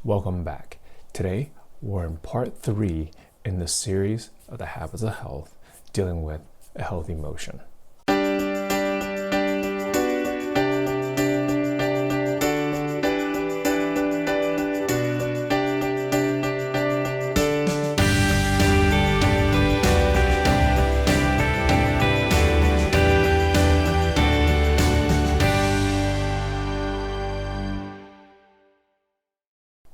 Welcome back. Today, we're in part 3 in the series of the habits of health, dealing with a healthy motion.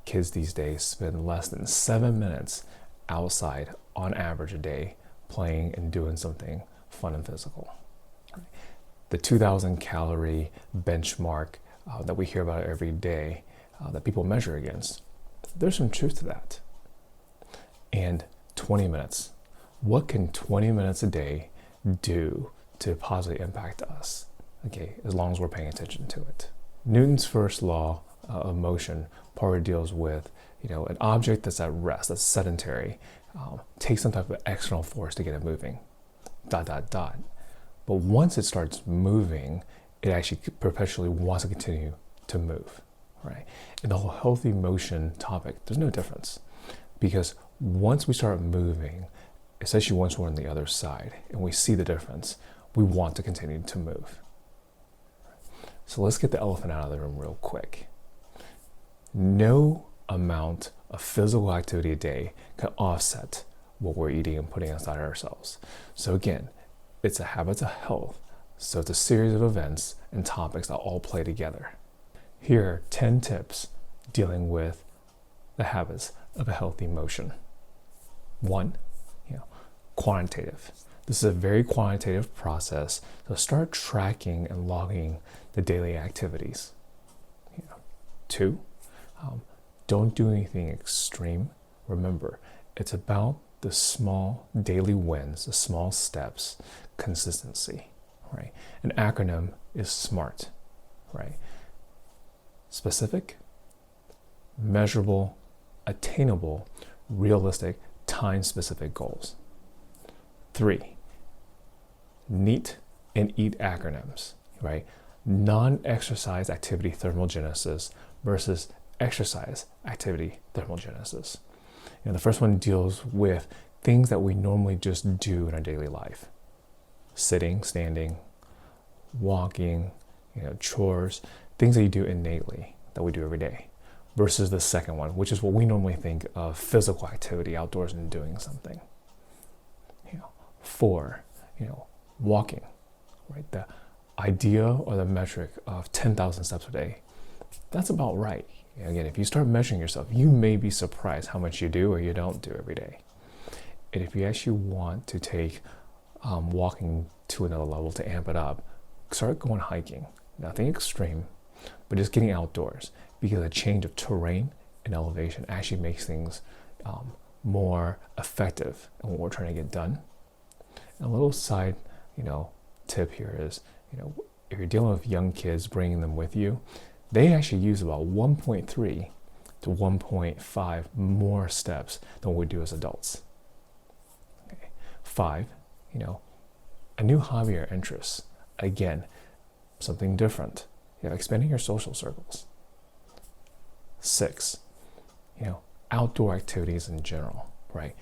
Kids these days spend less than 7 minutes outside on average a day playing and doing something fun and physical. The 2,000 calorie benchmark that we hear about every day that people measure against, there's some truth to that. And 20 minutes. What can 20 minutes a day do to positively impact us? Okay, as long as we're paying attention to it. Newton's first law of motion partly deals with, an object that's at rest, that's sedentary, takes some type of external force to get it moving, ... But once it starts moving, it actually perpetually wants to continue to move, right? In the whole healthy motion topic, there's no difference, because once we start moving, especially once we're on the other side and we see the difference, we want to continue to move. So let's get the elephant out of the room real quick. No amount of physical activity a day can offset what we're eating and putting inside ourselves. So again, it's a habit of health. So it's a series of events and topics that all play together. Here are 10 tips dealing with the habits of a healthy motion. 1, quantitative. This is a very quantitative process. So start tracking and logging the daily activities. 2, don't do anything extreme. Remember, it's about the small daily wins, the small steps, consistency, right? An acronym is SMART, right? Specific, measurable, attainable, realistic, time-specific goals. 3, NEAT and EAT acronyms, right? Non-exercise activity thermogenesis versus exercise activity thermogenesis. The first one deals with things that we normally just do in our daily life. Sitting, standing, walking, chores, things that you do innately, that we do every day. Versus the second one, which is what we normally think of physical activity, outdoors and doing something. 4, walking, right? The idea or the metric of 10,000 steps a day, that's about right. Again, if you start measuring yourself, you may be surprised how much you do or you don't do every day. And if you actually want to take walking to another level to amp it up, start going hiking. Nothing extreme, but just getting outdoors, because a change of terrain and elevation actually makes things more effective in what we're trying to get done. And a little side, tip here is, if you're dealing with young kids, bringing them with you, they actually use about 1.3 to 1.5 more steps than what we do as adults. 5, a new hobby or interest. Again, something different. Expanding your social circles. 6, outdoor activities in general, right?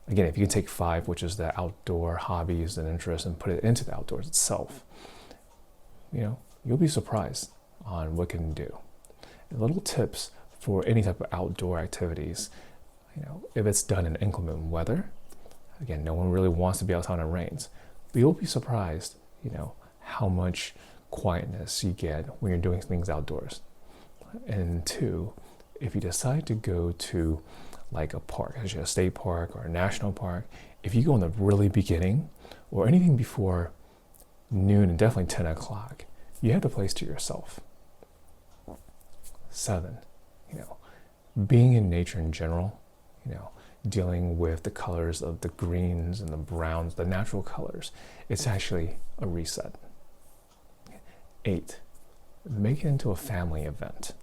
Again, if you can take 5, which is the outdoor hobbies and interests, and put it into the outdoors itself, you'll be surprised on what it can do. And little tips for any type of outdoor activities, if it's done in inclement weather, again, no one really wants to be outside when it rains, but you'll be surprised, how much quietness you get when you're doing things outdoors. And 2, if you decide to go to like a park, actually a state park or a national park, if you go in the really beginning or anything before noon and definitely 10 o'clock, you have the place to yourself. 7, being in nature in general, dealing with the colors of the greens and the browns, the natural colors, it's actually a reset. 8, make it into a family event.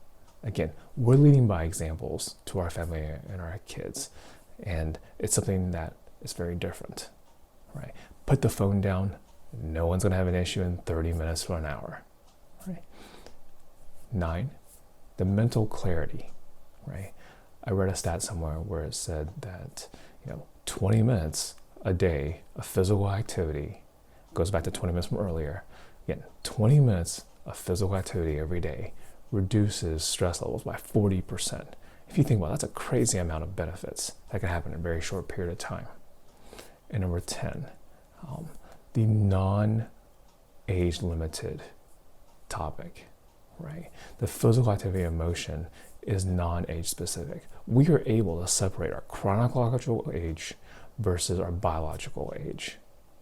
Again, we're leading by examples to our family and our kids, and it's something that is very different, right? Put the phone down. No one's going to have an issue in 30 minutes to an hour, right? 9, the mental clarity, right? I read a stat somewhere where it said that 20 minutes a day of physical activity, goes back to 20 minutes from earlier. Again, 20 minutes of physical activity every day reduces stress levels by 40%. If you think about it, that's a crazy amount of benefits that can happen in a very short period of time. And number 10, the non-age limited topic, right? The physical activity of motion is non-age specific. We are able to separate our chronological age versus our biological age,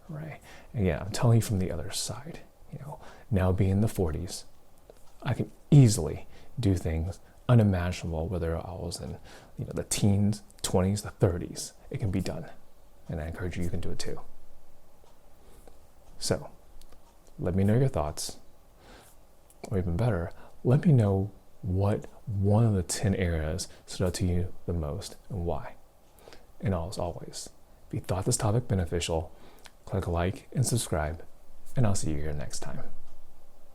right? Again, I'm telling you from the other side, now being in the 40s, I can easily do things unimaginable whether I was in the teens, 20s, the 30s. It can be done. And I encourage you can do it too. So let me know your thoughts, or even better, let me know what one of the 10 areas stood out to you the most and why. And as always, if you thought this topic beneficial, click like and subscribe, and I'll see you here next time.